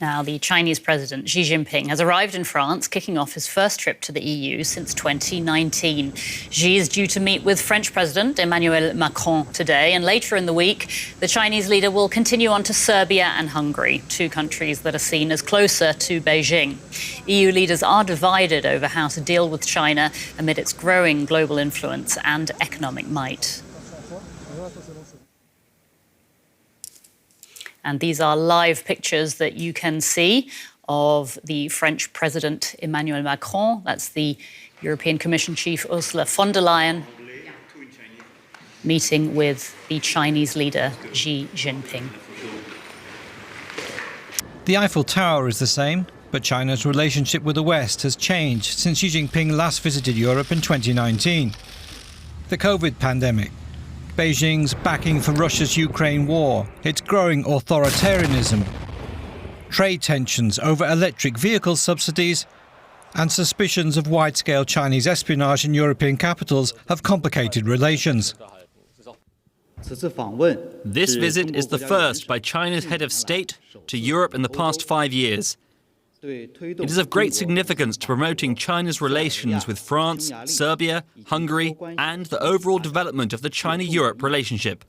Now, the Chinese President Xi Jinping has arrived in France, kicking off his first trip to the EU since 2019. Xi is due to meet with French President Emmanuel Macron today, and later in the week, the Chinese leader will continue on to Serbia and Hungary, two countries that are seen as closer to Beijing. EU leaders are divided over how to deal with China amid its growing global influence and economic might. And these are live pictures that you can see of the French President Emmanuel Macron. That's the European Commission chief Ursula von der Leyen meeting with the Chinese leader Xi Jinping. The Eiffel Tower is the same, but China's relationship with the West has changed since Xi Jinping last visited Europe in 2019. The COVID pandemic, Beijing's backing for Russia's Ukraine war, its growing authoritarianism, trade tensions over electric vehicle subsidies, and suspicions of wide-scale Chinese espionage in European capitals have complicated relations. This visit is the first by China's head of state to Europe in the past 5 years. It is of great significance to promoting China's relations with France, Serbia, Hungary, and the overall development of the China-Europe relationship.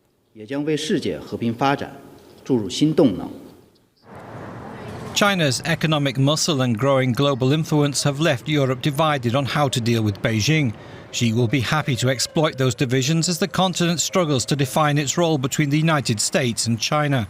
China's economic muscle and growing global influence have left Europe divided on how to deal with Beijing. Xi will be happy to exploit those divisions as the continent struggles to define its role between the United States and China.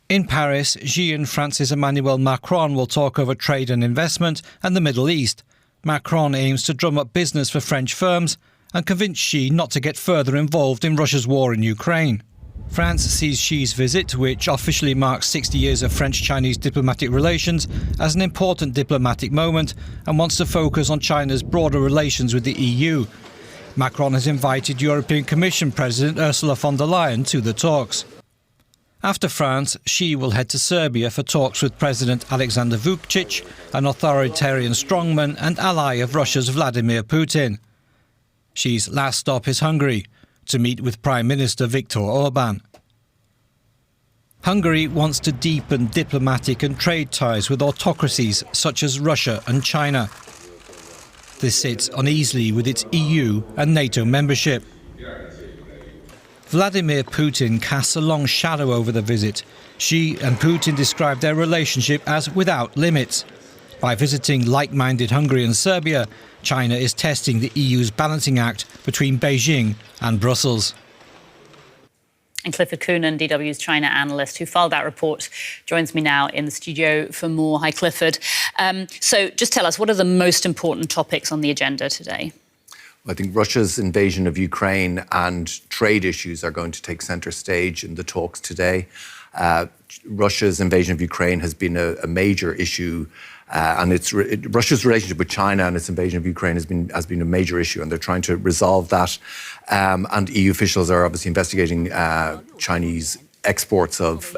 In Paris, Xi and France's Emmanuel Macron will talk over trade and investment and the Middle East. Macron aims to drum up business for French firms and convince Xi not to get further involved in Russia's war in Ukraine. France sees Xi's visit, which officially marks 60 years of French-Chinese diplomatic relations, as an important diplomatic moment and wants to focus on China's broader relations with the EU. Macron has invited European Commission President Ursula von der Leyen to the talks. After France, Xi will head to Serbia for talks with President Alexander Vučić, an authoritarian strongman and ally of Russia's Vladimir Putin. Xi's last stop is Hungary, to meet with Prime Minister Viktor Orbán. Hungary wants to deepen diplomatic and trade ties with autocracies such as Russia and China. This sits uneasily with its EU and NATO membership. Vladimir Putin casts a long shadow over the visit. Xi and Putin described their relationship as without limits. By visiting like-minded Hungary and Serbia, China is testing the EU's balancing act between Beijing and Brussels. And Clifford Coonan, DW's China analyst, who filed that report, joins me now in the studio for more. Hi, Clifford. So just tell us, what are the most important topics on the agenda today? I think Russia's invasion of Ukraine and trade issues are going to take centre stage in the talks today. Russia's invasion of Ukraine has been a major issue, and Russia's relationship with China and its invasion of Ukraine has been a major issue, and they're trying to resolve that. And EU officials are obviously investigating Chinese exports of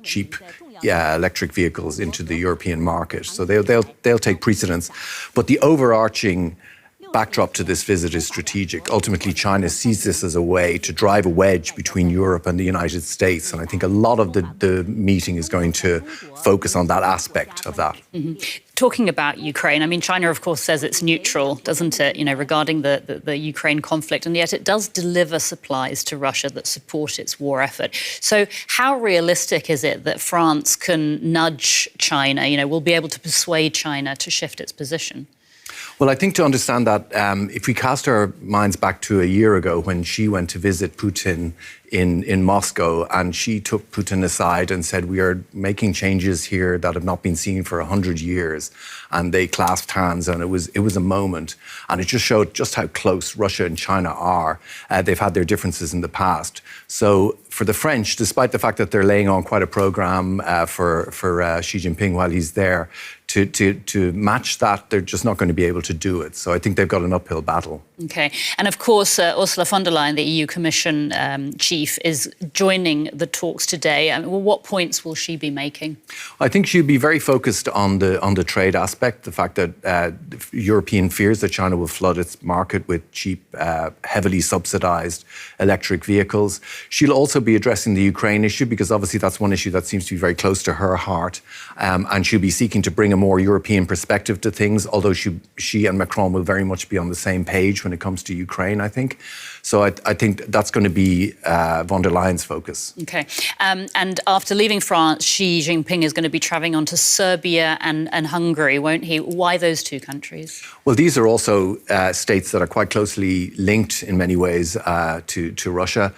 cheap electric vehicles into the European market. So they'll take precedence. But the overarching backdrop to this visit is strategic. Ultimately, China sees this as a way to drive a wedge between Europe and the United States. And I think a lot of the meeting is going to focus on that aspect of that. Mm-hmm. Talking about Ukraine, I mean, China, of course, says it's neutral, doesn't it, regarding the Ukraine conflict, and yet it does deliver supplies to Russia that support its war effort. So how realistic is it that France can nudge China, will be able to persuade China to shift its position? Well, I think to understand that, if we cast our minds back to a year ago when Xi went to visit Putin in Moscow, and Xi took Putin aside and said, we are making changes here that have not been seen for 100 years. And they clasped hands, and it was a moment. And it just showed just how close Russia and China are. They've had their differences in the past. So for the French, despite the fact that they're laying on quite a programme for Xi Jinping while he's there, to match that, they're just not going to be able to do it. So I think they've got an uphill battle. OK. And of course, Ursula von der Leyen, the EU Commission chief, chief is joining the talks today. What points will she be making? I think she'll be very focused on the trade aspect, the fact that European fears that China will flood its market with cheap, heavily subsidized electric vehicles. She'll also be addressing the Ukraine issue, because obviously that's one issue that seems to be very close to her heart. And she'll be seeking to bring a more European perspective to things, although she and Macron will very much be on the same page when it comes to Ukraine, I think. So I think that's going to be von der Leyen's focus. OK. And after leaving France, Xi Jinping is going to be travelling on to Serbia and Hungary, won't he? Why those two countries? Well, these are also states that are quite closely linked in many ways to Russia.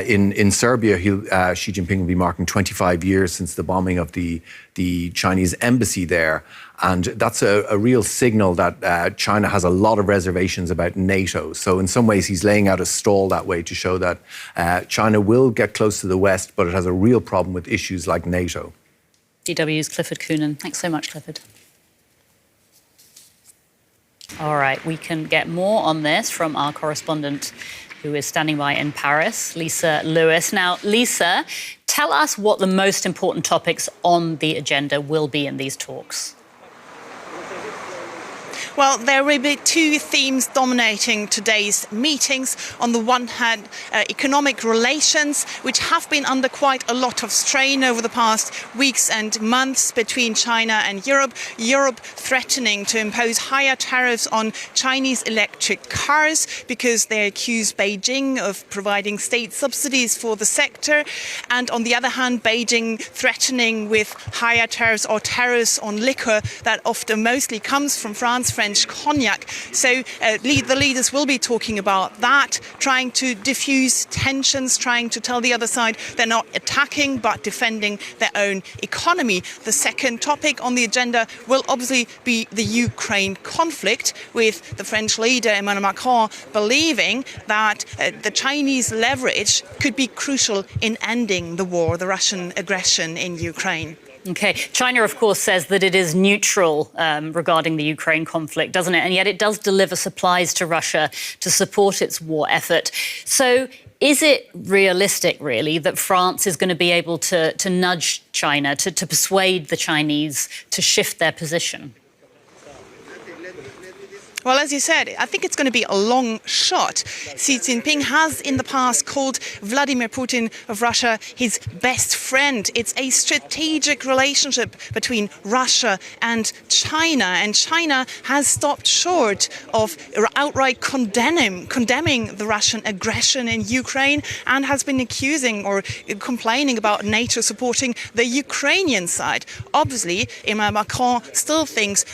In Serbia, Xi Jinping will be marking 25 years since the bombing of the Chinese embassy there. And that's a real signal that China has a lot of reservations about NATO. So in some ways, he's laying out a stall that way to show that China will get close to the West, but it has a real problem with issues like NATO. DW's Clifford Coonan. Thanks so much, Clifford. All right, we can get more on this from our correspondent who is standing by in Paris, Lisa Lewis. Now, Lisa, tell us what the most important topics on the agenda will be in these talks. Well, there will be two themes dominating today's meetings. On the one hand, economic relations, which have been under quite a lot of strain over the past weeks and months between China and Europe. Europe threatening to impose higher tariffs on Chinese electric cars because they accuse Beijing of providing state subsidies for the sector. And on the other hand, Beijing threatening with higher tariffs or tariffs on liquor that often mostly comes from France, French cognac. So the leaders will be talking about that, trying to diffuse tensions, trying to tell the other side they're not attacking but defending their own economy. The second topic on the agenda will obviously be the Ukraine conflict, with the French leader Emmanuel Macron believing that the Chinese leverage could be crucial in ending the war, the Russian aggression in Ukraine. OK. China, of course, says that it is neutral regarding the Ukraine conflict, doesn't it? And yet it does deliver supplies to Russia to support its war effort. So is it realistic, really, that France is going to be able to nudge China, to persuade the Chinese to shift their position? Well, as you said, I think it's going to be a long shot. Xi Jinping has in the past called Vladimir Putin of Russia his best friend. It's a strategic relationship between Russia and China has stopped short of outright condemning the Russian aggression in Ukraine and has been accusing or complaining about NATO supporting the Ukrainian side. Obviously, Emmanuel Macron still thinks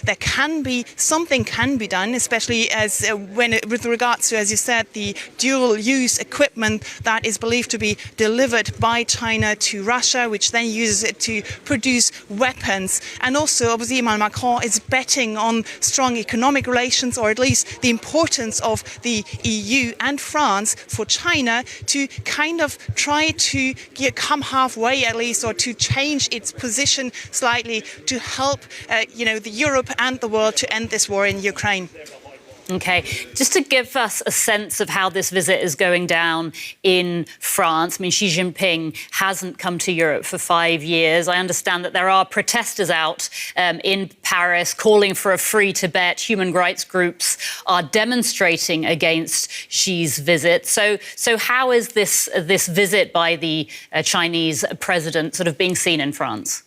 something can be done, especially as with regards to, as you said, the dual-use equipment that is believed to be delivered by China to Russia, which then uses it to produce weapons. And also, obviously, Emmanuel Macron is betting on strong economic relations, or at least the importance of the EU and France for China to kind of try to come halfway, at least, or to change its position slightly to help, the Europe and the world to end this war in Ukraine. OK. Just to give us a sense of how this visit is going down in France, I mean, Xi Jinping hasn't come to Europe for 5 years. I understand that there are protesters out in Paris calling for a free Tibet. Human rights groups are demonstrating against Xi's visit. So how is this visit by the Chinese president sort of being seen in France?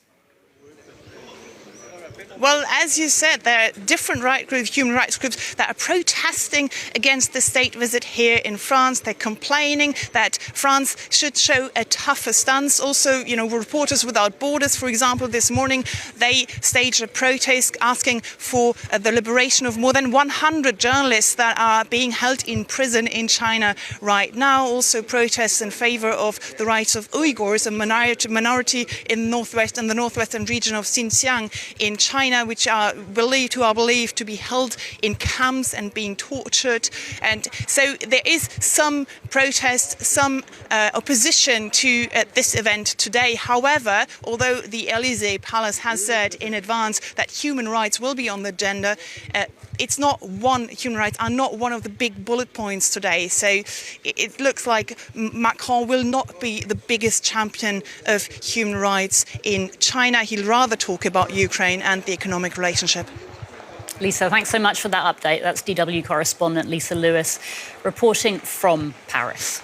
Well, as you said, there are different human rights groups that are protesting against the state visit here in France. They're complaining that France should show a tougher stance. Also, Reporters Without Borders, for example, this morning, they staged a protest asking for the liberation of more than 100 journalists that are being held in prison in China right now. Also protests in favor of the rights of Uyghurs, a minority in the northwestern region of Xinjiang in China, which are believed to be held in camps and being tortured. And so there is some protest, some opposition to this event today. However, although the Elysee Palace has said in advance that human rights will be on the agenda, it's not human rights are not one of the big bullet points today. So it looks like Macron will not be the biggest champion of human rights in China. He'll rather talk about Ukraine and the economic relationship. Lisa, thanks so much for that update. That's DW correspondent Lisa Lewis reporting from Paris.